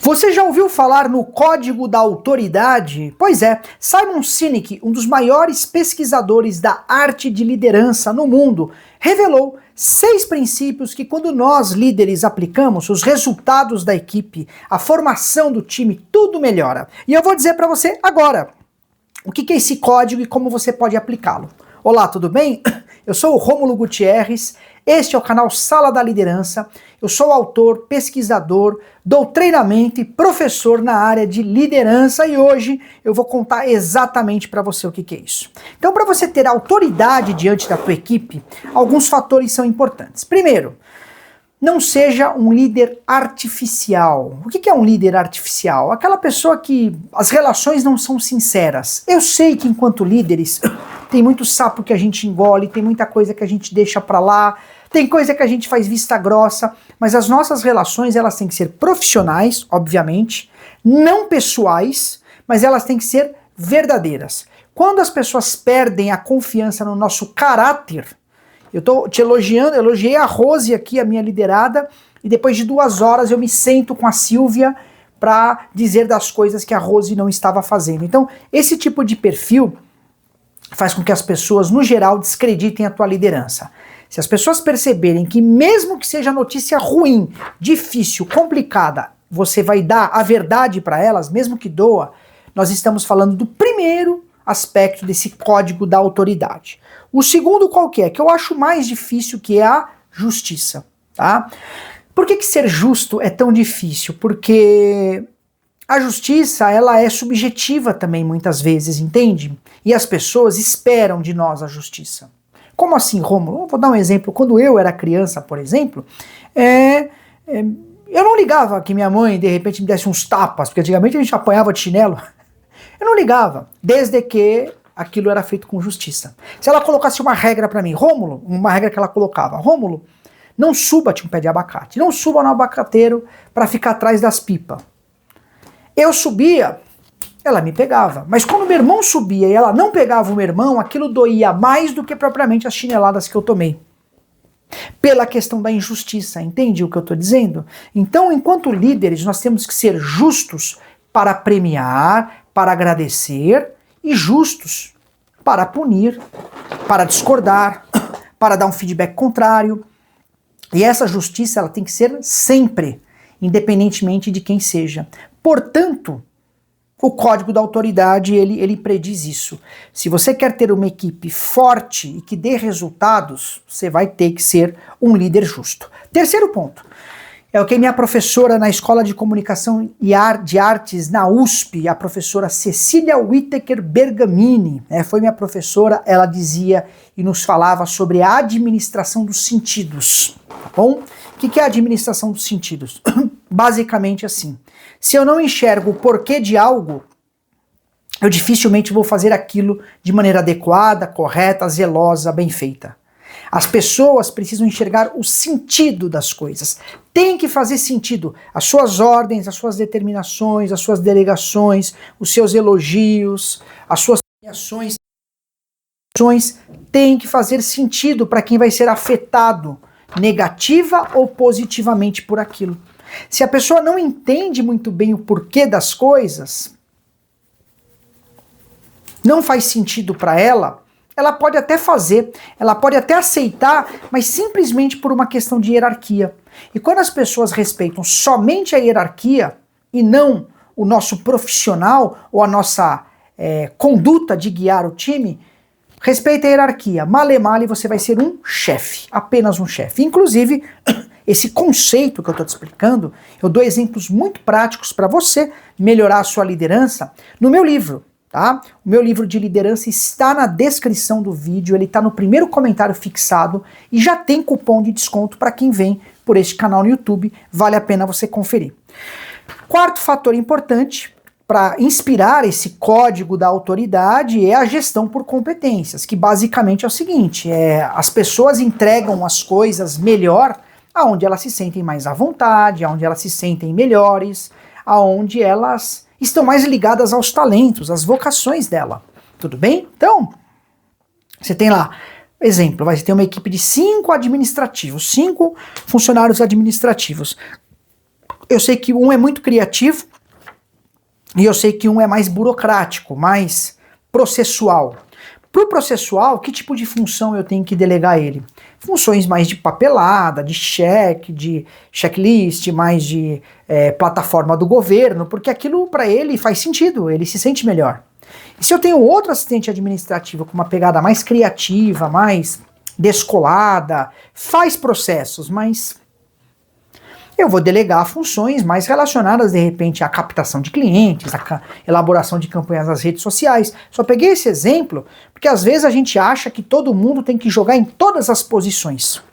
Você já ouviu falar no Código da Autoridade? Pois é, Simon Sinek, um dos maiores pesquisadores da arte de liderança no mundo, revelou 6 princípios que, quando nós líderes aplicamos, os resultados da equipe, a formação do time, tudo melhora. E eu vou dizer para você agora o que é esse código e como você pode aplicá-lo. Olá, tudo bem? Eu sou o Rômulo Gutierrez, este é o canal Sala da Liderança, eu sou autor, pesquisador, dou treinamento e professor na área de liderança e hoje eu vou contar exatamente para você o que é isso. Então, para você ter autoridade diante da tua equipe, alguns fatores são importantes. Primeiro, não seja um líder artificial. O que é um líder artificial? Aquela pessoa que as relações não são sinceras. Eu sei que enquanto líderes tem muito sapo que a gente engole, tem muita coisa que a gente deixa pra lá, tem coisa que a gente faz vista grossa, mas as nossas relações elas têm que ser profissionais, obviamente, não pessoais, mas elas têm que ser verdadeiras. Quando as pessoas perdem a confiança no nosso caráter, eu tô te elogiando, elogiei a Rose aqui, a minha liderada, e depois de 2 horas eu me sento com a Silvia para dizer das coisas que a Rose não estava fazendo. Então, esse tipo de perfil faz com que as pessoas, no geral, descreditem a tua liderança. Se as pessoas perceberem que mesmo que seja notícia ruim, difícil, complicada, você vai dar a verdade para elas, mesmo que doa, nós estamos falando do primeiro aspecto desse código da autoridade. O segundo qual que é? Que eu acho mais difícil, que é a justiça, tá? Por que ser justo é tão difícil? Porque a justiça, ela é subjetiva também muitas vezes, entende? E as pessoas esperam de nós a justiça. Como assim, Rômulo? Vou dar um exemplo. Quando eu era criança, por exemplo, eu não ligava que minha mãe, de repente, me desse uns tapas, porque antigamente a gente apanhava de chinelo. Eu não ligava, desde que aquilo era feito com justiça. Se ela colocasse uma regra pra mim, Rômulo, uma regra que ela colocava, Rômulo, não suba de um pé de abacate, não suba no abacateiro pra ficar atrás das pipas. Eu subia, ela me pegava. Mas quando meu irmão subia e ela não pegava o meu irmão, aquilo doía mais do que propriamente as chineladas que eu tomei. Pela questão da injustiça, entende o que eu tô dizendo? Então, enquanto líderes, nós temos que ser justos para premiar, para agradecer, e justos para punir, para discordar, para dar um feedback contrário. E essa justiça ela tem que ser sempre, independentemente de quem seja. Portanto, o Código da Autoridade ele prediz isso. Se você quer ter uma equipe forte e que dê resultados, você vai ter que ser um líder justo. Terceiro ponto. É o que minha professora na Escola de Comunicação e de Artes na USP, a professora Cecília Whittaker Bergamini, foi minha professora, ela dizia e nos falava sobre a administração dos sentidos, tá bom? O que é a administração dos sentidos? Basicamente assim, se eu não enxergo o porquê de algo, eu dificilmente vou fazer aquilo de maneira adequada, correta, zelosa, bem feita. As pessoas precisam enxergar o sentido das coisas. Tem que fazer sentido. As suas ordens, as suas determinações, as suas delegações, os seus elogios, as suas premiações, tem que fazer sentido para quem vai ser afetado negativa ou positivamente por aquilo. Se a pessoa não entende muito bem o porquê das coisas, não faz sentido para ela pode até fazer, ela pode até aceitar, mas simplesmente por uma questão de hierarquia. E quando as pessoas respeitam somente a hierarquia e não o nosso profissional ou a nossa conduta de guiar o time, respeita a hierarquia. Male male você vai ser um chefe, apenas um chefe. Inclusive, esse conceito que eu estou te explicando, eu dou exemplos muito práticos para você melhorar a sua liderança no meu livro. Tá? O meu livro de liderança está na descrição do vídeo, ele está no primeiro comentário fixado e já tem cupom de desconto para quem vem por este canal no YouTube, vale a pena você conferir. Quarto fator importante para inspirar esse código da autoridade é a gestão por competências, que basicamente é o seguinte, as pessoas entregam as coisas melhor aonde elas se sentem mais à vontade, aonde elas se sentem melhores, aonde elas estão mais ligadas aos talentos, às vocações dela. Tudo bem? Então, você tem lá, exemplo, vai ter uma equipe de 5 administrativos, 5 funcionários administrativos. Eu sei que um é muito criativo e eu sei que um é mais burocrático, mais processual. Para o processual, que tipo de função eu tenho que delegar a ele? Funções mais de papelada, de cheque, de checklist, mais de plataforma do governo, porque aquilo para ele faz sentido, ele se sente melhor. E se eu tenho outro assistente administrativo com uma pegada mais criativa, mais descolada, faz processos, mas eu vou delegar funções mais relacionadas, de repente, à captação de clientes, à elaboração de campanhas nas redes sociais. Só peguei esse exemplo porque às vezes a gente acha que todo mundo tem que jogar em todas as posições.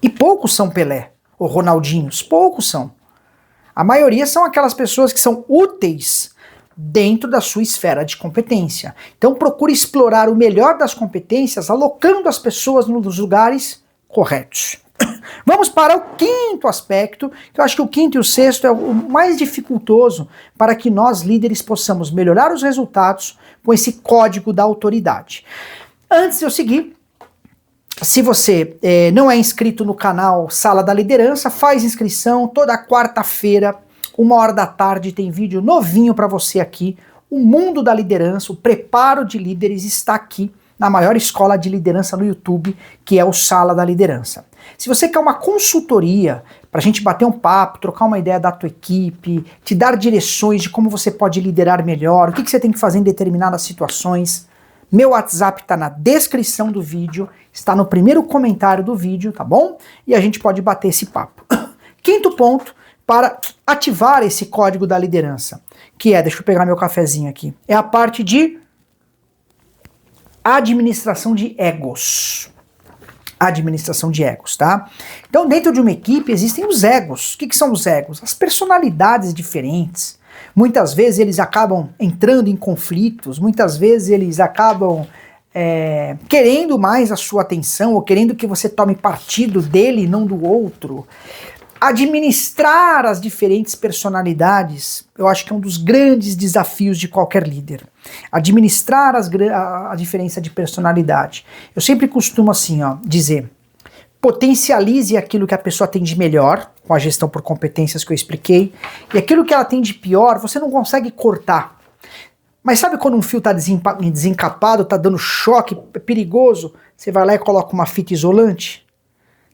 E poucos são Pelé ou Ronaldinhos, poucos são. A maioria são aquelas pessoas que são úteis dentro da sua esfera de competência. Então procure explorar o melhor das competências, alocando as pessoas nos lugares corretos. Vamos para o quinto aspecto, que eu acho que o quinto e o sexto é o mais dificultoso para que nós, líderes, possamos melhorar os resultados com esse código da autoridade. Antes de eu seguir, se você não é inscrito no canal Sala da Liderança, faz inscrição. Toda quarta-feira, 13h, tem vídeo novinho para você aqui. O mundo da liderança, o preparo de líderes está aqui na maior escola de liderança no YouTube, que é o Sala da Liderança. Se você quer uma consultoria para a gente bater um papo, trocar uma ideia da tua equipe, te dar direções de como você pode liderar melhor, o que você tem que fazer em determinadas situações, meu WhatsApp está na descrição do vídeo, está no primeiro comentário do vídeo, tá bom? E a gente pode bater esse papo. Quinto ponto para ativar esse código da liderança, que é, deixa eu pegar meu cafezinho aqui, é a parte de administração de egos. Administração de egos, tá? Então, dentro de uma equipe existem os egos. O que são os egos? As personalidades diferentes. Muitas vezes eles acabam entrando em conflitos, muitas vezes eles acabam querendo mais a sua atenção ou querendo que você tome partido dele e não do outro. Administrar as diferentes personalidades, eu acho que é um dos grandes desafios de qualquer líder. Administrar a diferença de personalidade. Eu sempre costumo assim, dizer, potencialize aquilo que a pessoa tem de melhor, com a gestão por competências que eu expliquei, e aquilo que ela tem de pior, você não consegue cortar. Mas sabe quando um fio está desencapado, está dando choque, é perigoso, você vai lá e coloca uma fita isolante?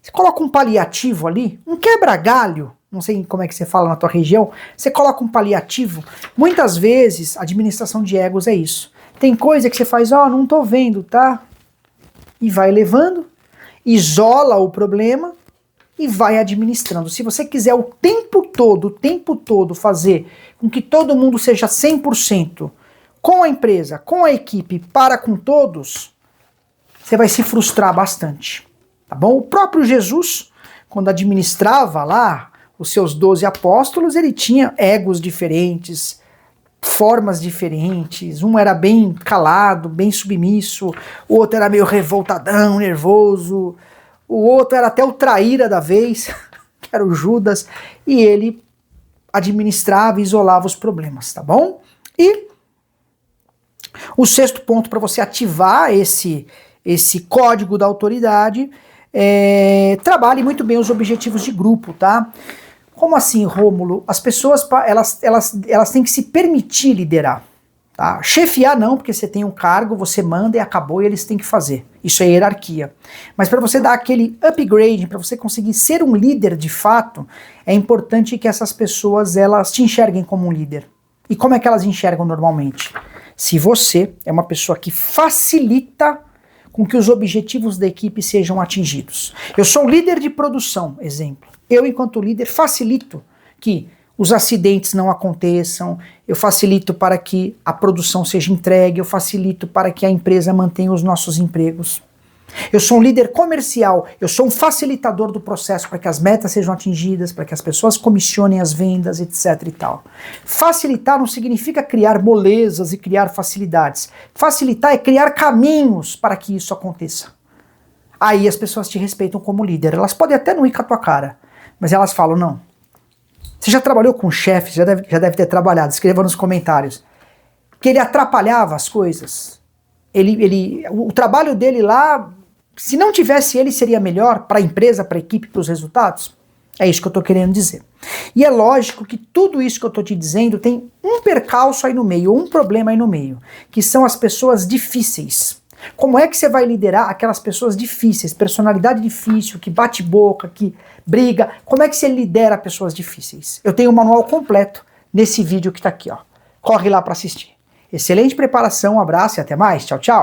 Você coloca um paliativo ali, um quebra-galho, não sei como é que você fala na tua região, você coloca um paliativo. Muitas vezes, a administração de egos é isso. Tem coisa que você faz, não tô vendo, tá? E vai levando, isola o problema e vai administrando. Se você quiser o tempo todo fazer com que todo mundo seja 100% com a empresa, com a equipe, para com todos, você vai se frustrar bastante. Tá bom? O próprio Jesus, quando administrava lá os seus 12 apóstolos, ele tinha egos diferentes, formas diferentes. Um era bem calado, bem submisso, o outro era meio revoltadão, nervoso, o outro era até o traíra da vez, que era o Judas, e ele administrava e isolava os problemas, tá bom? E o sexto ponto para você ativar esse código da autoridade, trabalhe muito bem os objetivos de grupo, tá? Como assim, Rômulo? As pessoas, elas têm que se permitir liderar, tá? Chefiar não, porque você tem um cargo, você manda e acabou e eles têm que fazer. Isso é hierarquia. Mas para você dar aquele upgrade, para você conseguir ser um líder de fato, é importante que essas pessoas, elas te enxerguem como um líder. E como é que elas enxergam normalmente? Se você é uma pessoa que facilita com que os objetivos da equipe sejam atingidos. Eu sou líder de produção, exemplo. Eu, enquanto líder, facilito que os acidentes não aconteçam, eu facilito para que a produção seja entregue, eu facilito para que a empresa mantenha os nossos empregos. Eu sou um líder comercial, eu sou um facilitador do processo para que as metas sejam atingidas, para que as pessoas comissionem as vendas, etc e tal. Facilitar não significa criar molezas e criar facilidades. Facilitar é criar caminhos para que isso aconteça. Aí as pessoas te respeitam como líder. Elas podem até não ir com a tua cara, mas elas falam, não. Você já trabalhou com chefes, já deve ter trabalhado, escreva nos comentários, que ele atrapalhava as coisas. O trabalho dele lá, se não tivesse ele, seria melhor para a empresa, para a equipe, para os resultados? É isso que eu tô querendo dizer. E é lógico que tudo isso que eu tô te dizendo tem um percalço aí no meio, um problema aí no meio, que são as pessoas difíceis. Como é que você vai liderar aquelas pessoas difíceis, personalidade difícil, que bate boca, que briga? Como é que você lidera pessoas difíceis? Eu tenho um manual completo nesse vídeo que tá aqui, ó. Corre lá para assistir. Excelente preparação, um abraço e até mais. Tchau, tchau.